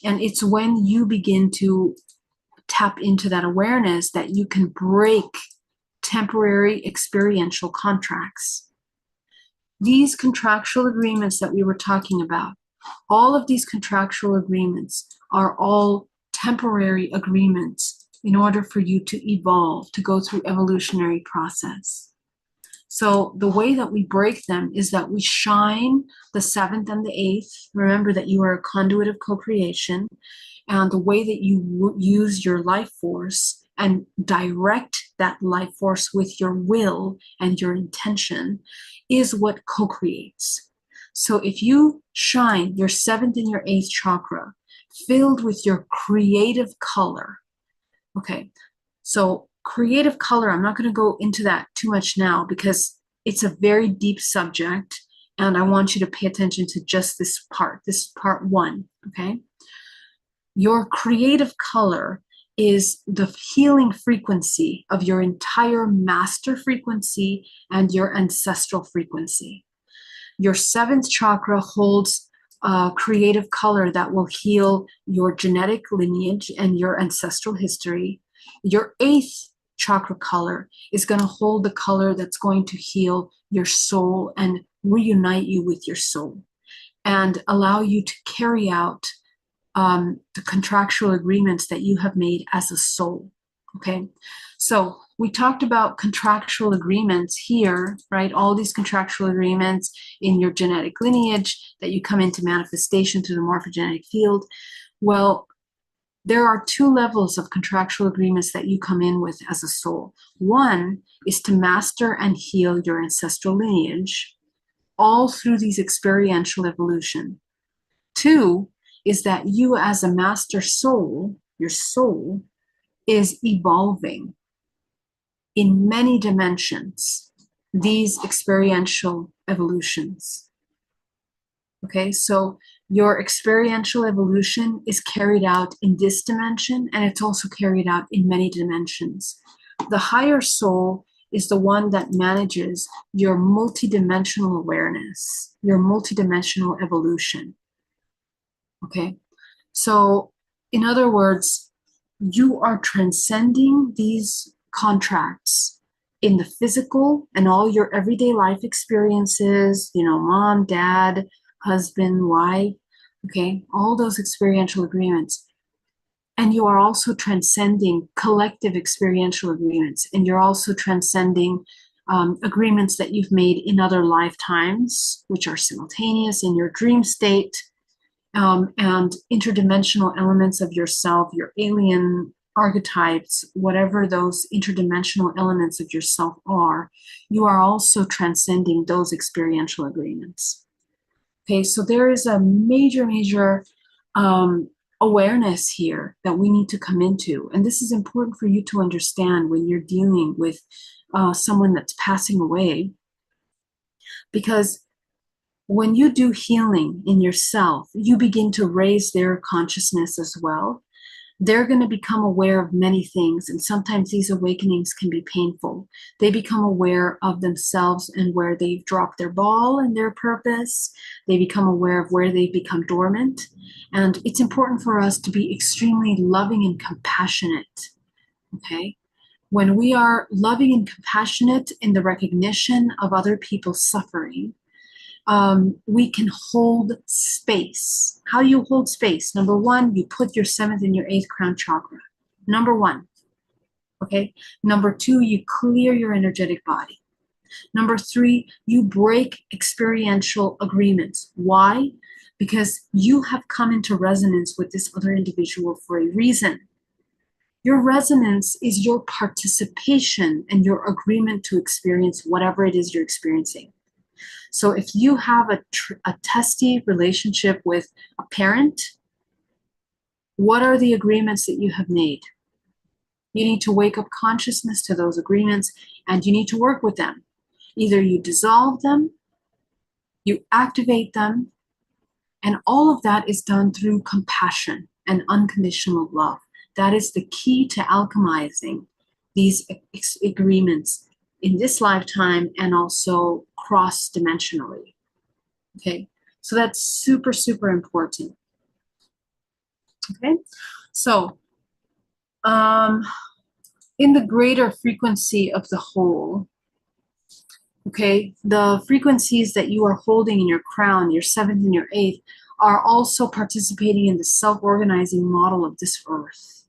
And it's when you begin to tap into that awareness that you can break temporary experiential contracts. These contractual agreements that we were talking about, all of these contractual agreements are all temporary agreements in order for you to evolve, to go through evolutionary process. So the way that we break them is that we shine the seventh and the eighth. Remember that you are a conduit of co-creation, and the way that you use your life force and direct that life force with your will and your intention is what co-creates. So if you shine your seventh and your eighth chakra filled with your creative color, okay, so creative color, I'm not going to go into that too much now because it's a very deep subject, and I want you to pay attention to just this part one, okay? Your creative color is the healing frequency of your entire master frequency and your ancestral frequency. Your seventh chakra holds a creative color that will heal your genetic lineage and your ancestral history. Your eighth chakra color is going to hold the color that's going to heal your soul and reunite you with your soul and allow you to carry out the contractual agreements that you have made as a soul. Okay, so we talked about contractual agreements here, right? All these contractual agreements in your genetic lineage that you come into manifestation through the morphogenetic field. Well, there are two levels of contractual agreements that you come in with as a soul. One is to master and heal your ancestral lineage, all through these experiential evolution. Two is that you as a master soul, your soul, is evolving in many dimensions, these experiential evolutions. Okay, so your experiential evolution is carried out in this dimension, and it's also carried out in many dimensions. The higher soul is the one that manages your multidimensional awareness, your multidimensional evolution. Okay, so in other words, you are transcending these contracts in the physical and all your everyday life experiences, mom, dad, husband, wife, okay, all those experiential agreements. And you are also transcending collective experiential agreements, and you're also transcending agreements that you've made in other lifetimes, which are simultaneous in your dream state, and interdimensional elements of yourself, your alien archetypes, whatever those interdimensional elements of yourself are, you are also transcending those experiential agreements. Okay, so there is a major awareness here that we need to come into. And this is important for you to understand when you're dealing with someone that's passing away, because when you do healing in yourself, you begin to raise their consciousness as well. They're going to become aware of many things, and sometimes these awakenings can be painful. They become aware of themselves and where they've dropped their ball and their purpose. They become aware of where they've become dormant. And it's important for us to be extremely loving and compassionate, okay? When we are loving and compassionate in the recognition of other people's suffering, we can hold space. How do you hold space? Number one, you put your seventh and your eighth crown chakra. Number one, okay? Number two, you clear your energetic body. Number three, you break experiential agreements. Why? Because you have come into resonance with this other individual for a reason. Your resonance is your participation and your agreement to experience whatever it is you're experiencing. So if you have a testy relationship with a parent, what are the agreements that you have made? You need to wake up consciousness to those agreements, and you need to work with them. Either you dissolve them, you activate them, and all of that is done through compassion and unconditional love. That is the key to alchemizing these agreements in this lifetime and also cross-dimensionally. Okay, so that's super, super important. Okay, so in the greater frequency of the whole, okay, the frequencies that you are holding in your crown, your seventh and your eighth, are also participating in the self-organizing model of this earth.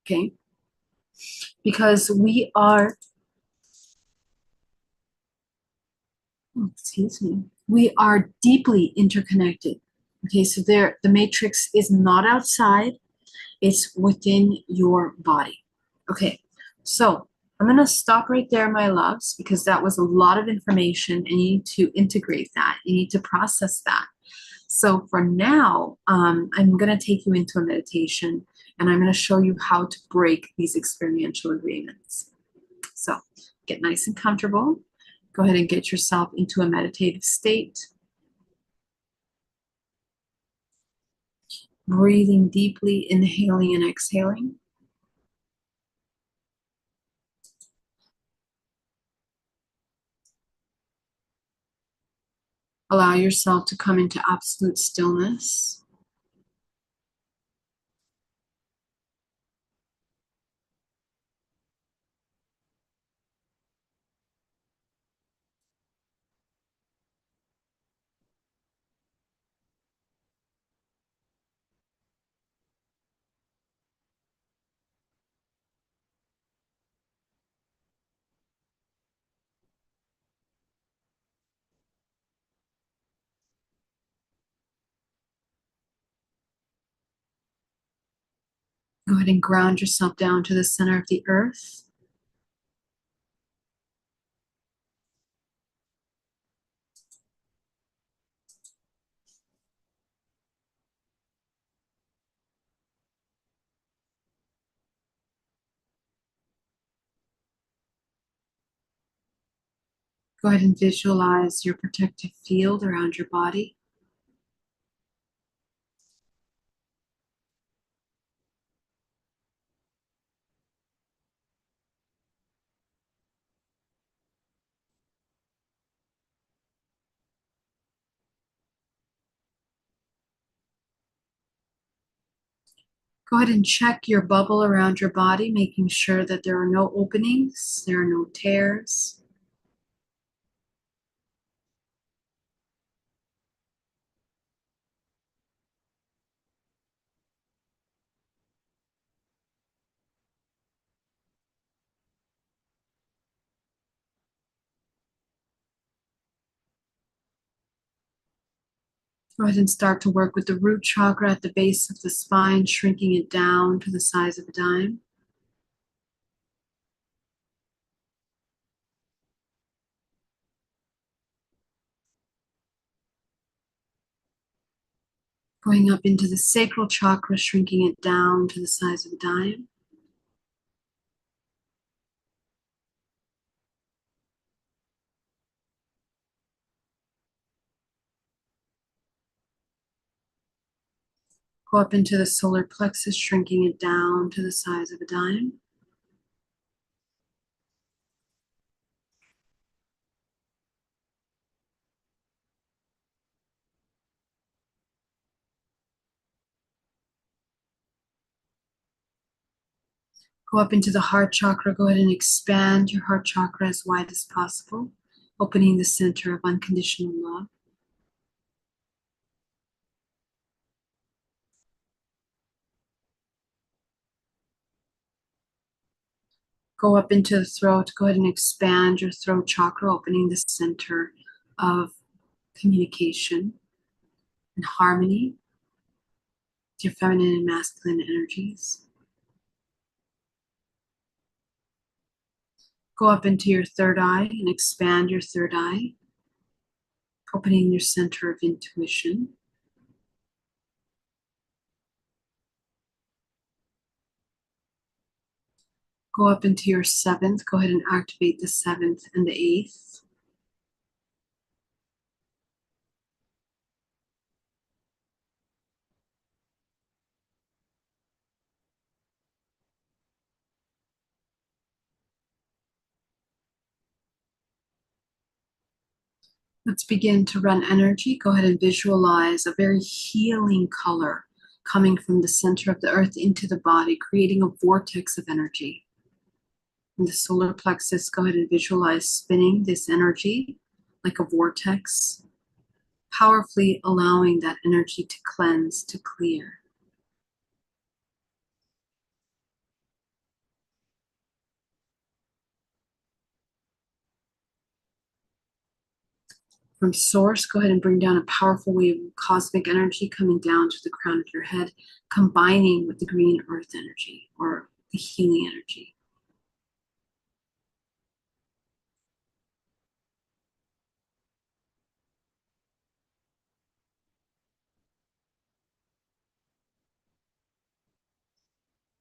Okay, because we are, excuse me, we are deeply interconnected. Okay, so there, the matrix is not outside, it's within your body. Okay, so I'm going to stop right there, my loves, because that was a lot of information and you need to integrate that. You need to process that. So for now, I'm going to take you into a meditation and I'm going to show you how to break these experiential agreements. So get nice and comfortable. Go ahead and get yourself into a meditative state. Breathing deeply, inhaling and exhaling. Allow yourself to come into absolute stillness. Go ahead and ground yourself down to the center of the earth. Go ahead and visualize your protective field around your body. Go ahead and check your bubble around your body, making sure that there are no openings, there are no tears. Go ahead and start to work with the root chakra at the base of the spine, shrinking it down to the size of a dime. Going up into the sacral chakra, shrinking it down to the size of a dime. Go up into the solar plexus, shrinking it down to the size of a dime. Go up into the heart chakra. Go ahead and expand your heart chakra as wide as possible, opening the center of unconditional love. Go up into the throat. Go ahead and expand your throat chakra, opening the center of communication and harmony with your feminine and masculine energies. Go up into your third eye and expand your third eye, opening your center of intuition. Go up into your seventh. Go ahead and activate the seventh and the eighth. Let's begin to run energy. Go ahead and visualize a very healing color coming from the center of the earth into the body, creating a vortex of energy. In the solar plexus, go ahead and visualize spinning this energy like a vortex, powerfully allowing that energy to cleanse, to clear. From source, go ahead and bring down a powerful wave of cosmic energy coming down to the crown of your head, combining with the green earth energy or the healing energy.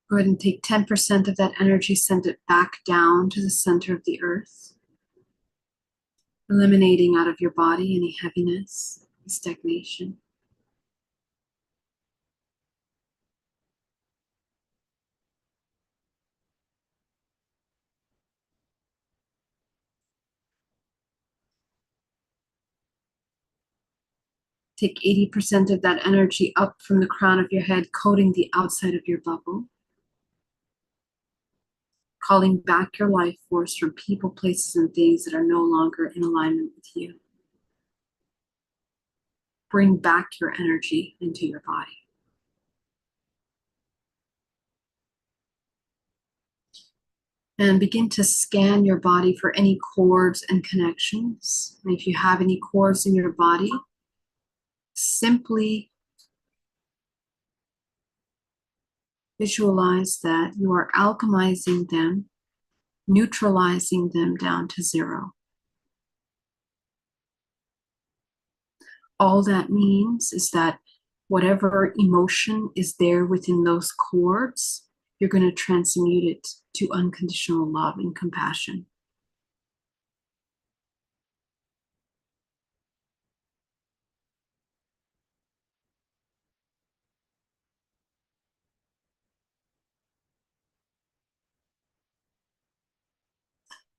Go ahead and take 10% of that energy, send it back down to the center of the earth, eliminating out of your body any heaviness, stagnation. Take 80% of that energy up from the crown of your head, coating the outside of your bubble, calling back your life force from people, places, and things that are no longer in alignment with you. Bring back your energy into your body. And begin to scan your body for any cords and connections. And if you have any cords in your body, simply visualize that you are alchemizing them, neutralizing them down to zero. All that means is that whatever emotion is there within those cords, you're going to transmute it to unconditional love and compassion.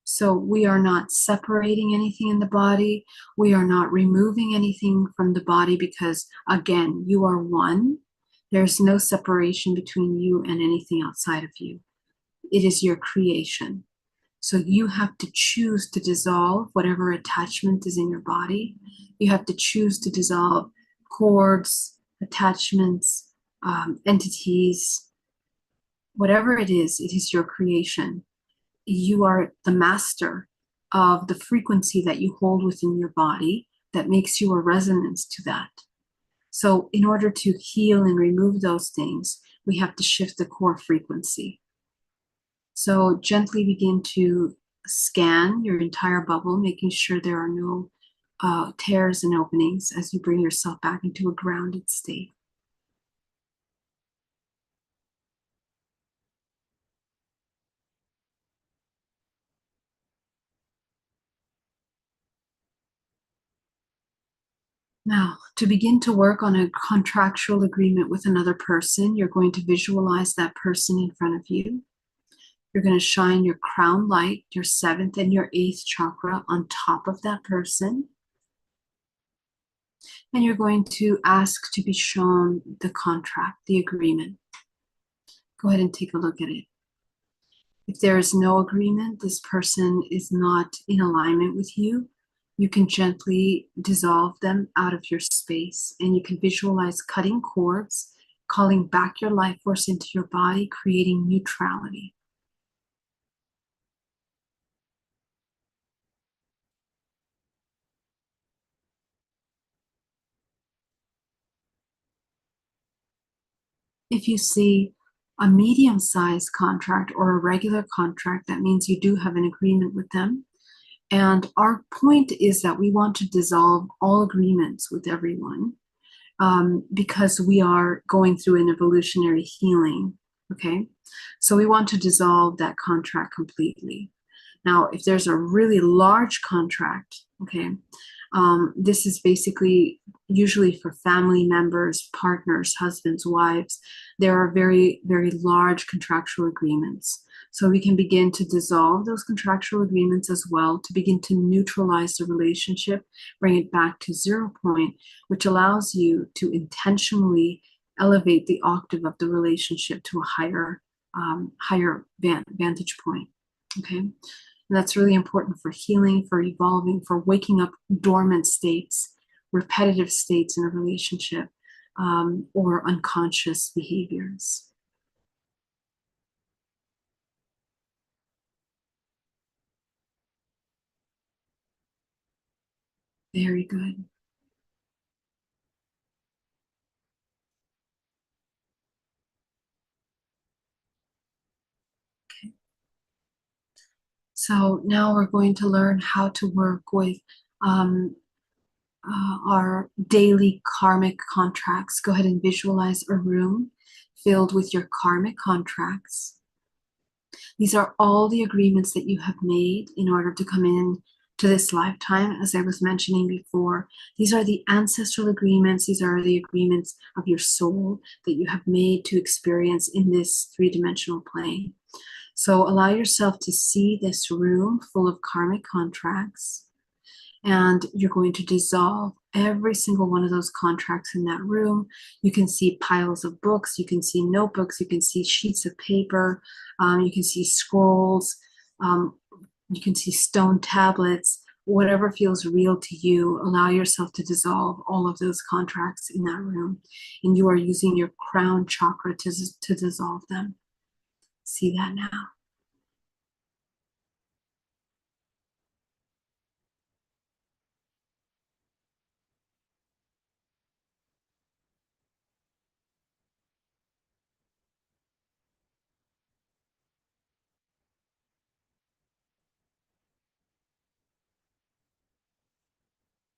So we are not separating anything in the body. We are not removing anything from the body because, again, you are one. There's no separation between you and anything outside of you. It is your creation. So you have to choose to dissolve whatever attachment is in your body. You have to choose to dissolve cords, attachments, entities, whatever it is your creation. You are the master of the frequency that you hold within your body that makes you a resonance to that. So in order to heal and remove those things, we have to shift the core frequency. So gently begin to scan your entire bubble, making sure there are no tears and openings as you bring yourself back into a grounded state. Now, to begin to work on a contractual agreement with another person, you're going to visualize that person in front of you. You're going to shine your crown light, your seventh and your eighth chakra on top of that person. And you're going to ask to be shown the contract, the agreement. Go ahead and take a look at it. If there is no agreement, this person is not in alignment with you, you can gently dissolve them out of your space and you can visualize cutting cords, calling back your life force into your body, creating neutrality. If you see a medium-sized contract or a regular contract, that means you do have an agreement with them. And our point is that we want to dissolve all agreements with everyone, because we are going through an evolutionary healing. Okay, so we want to dissolve that contract completely. Now, if there's a really large contract, okay, this is basically usually for family members, partners, husbands, wives. There are very, very large contractual agreements. So we can begin to dissolve those contractual agreements as well, to begin to neutralize the relationship, bring it back to 0 point, which allows you to intentionally elevate the octave of the relationship to a higher vantage point. Okay. And that's really important for healing, for evolving, for waking up dormant states, repetitive states in a relationship, or unconscious behaviors. Very good. Okay. So now we're going to learn how to work with um, our daily karmic contracts. Go ahead and visualize a room filled with your karmic contracts. These are all the agreements that you have made in order to come in to this lifetime, as I was mentioning before. These are the ancestral agreements. These are the agreements of your soul that you have made to experience in this three-dimensional plane. So allow yourself to see this room full of karmic contracts, and you're going to dissolve every single one of those contracts in that room. You can see piles of books, you can see notebooks, you can see sheets of paper, you can see scrolls, um, you can see stone tablets. Whatever feels real to you, allow yourself to dissolve all of those contracts in that room. And you are using your crown chakra to dissolve them. See that now.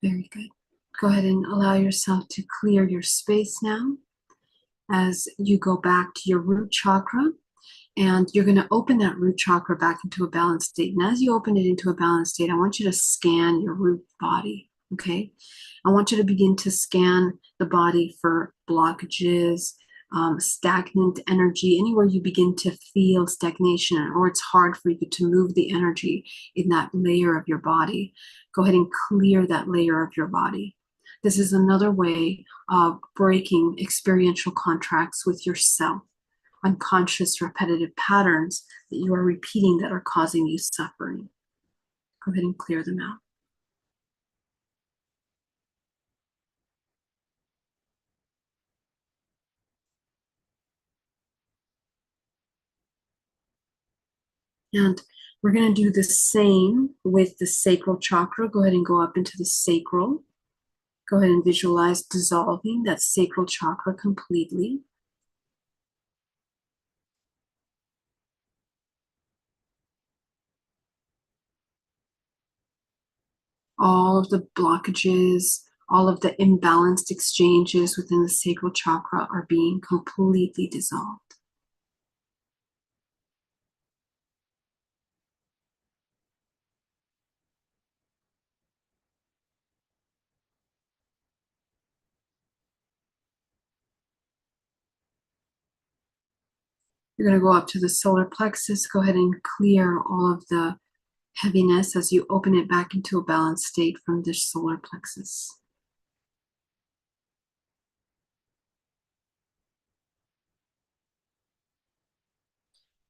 Very good. Go ahead and allow yourself to clear your space now as you go back to your root chakra. And you're going to open that root chakra back into a balanced state. And as you open it into a balanced state, I want you to scan your root body. Okay. I want you to begin to scan the body for blockages, stagnant energy, anywhere you begin to feel stagnation, or it's hard for you to move the energy in that layer of your body. Go ahead and clear that layer of your body. This is another way of breaking experiential contracts with yourself, unconscious repetitive patterns that you are repeating that are causing you suffering. Go ahead and clear them out. And we're going to do the same with the sacral chakra. Go ahead and go up into the sacral. Go ahead and visualize dissolving that sacral chakra completely. All of the blockages, all of the imbalanced exchanges within the sacral chakra are being completely dissolved. You're going to go up to the solar plexus. Go ahead and clear all of the heaviness as you open it back into a balanced state from the solar plexus.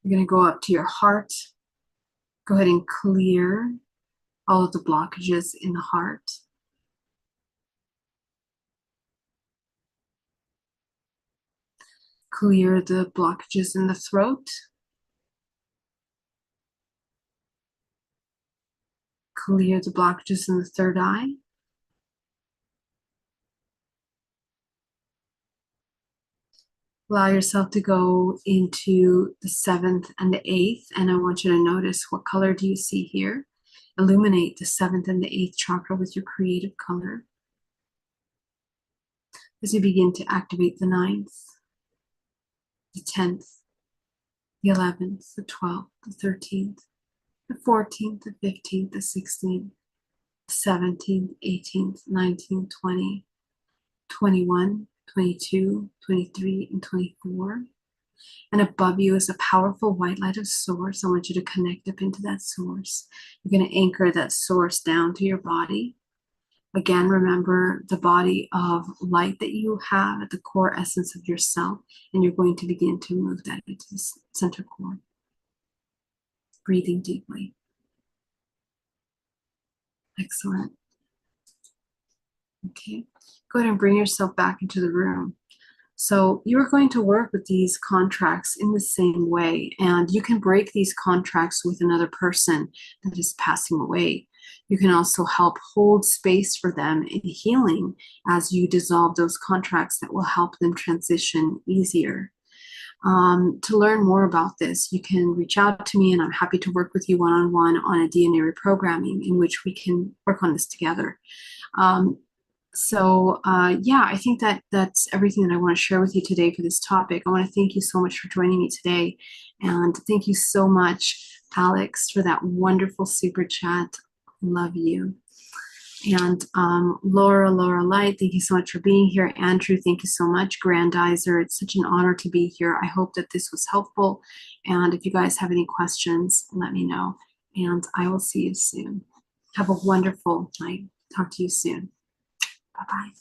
You're going to go up to your heart. Go ahead and clear all of the blockages in the heart. Clear the blockages in the throat. Clear the blockages in the third eye. Allow yourself to go into the 7th and the 8th, and I want you to notice what color do you see here. Illuminate the 7th and the 8th chakra with your creative color as you begin to activate the 9th, the 10th, the 11th, the 12th, the 13th, the 14th, the 15th, the 16th, the 17th, 18th, 19th, 20, 21, 22, 23, and 24. And above you is a powerful white light of source. I want you to connect up into that source. You're going to anchor that source down to your body. Again, remember the body of light that you have at the core essence of yourself, and you're going to begin to move that into the center core. Breathing deeply. Excellent. Okay, go ahead and bring yourself back into the room. So you're going to work with these contracts in the same way, and you can break these contracts with another person that is passing away. You can also help hold space for them in healing as you dissolve those contracts that will help them transition easier. To learn more about this, you can reach out to me, and I'm happy to work with you one-on-one on a DNA reprogramming in which we can work on this together. Yeah, I think that's everything that I want to share with you today for this topic. I want to thank you so much for joining me today. And thank you so much, Alex, for that wonderful super chat. Love you. And Laura Light, thank you so much for being here. Andrew, thank you so much. Grandizer, it's such an honor to be here. I hope that this was helpful. And if you guys have any questions, let me know. And I will see you soon. Have a wonderful night. Talk to you soon. Bye-bye.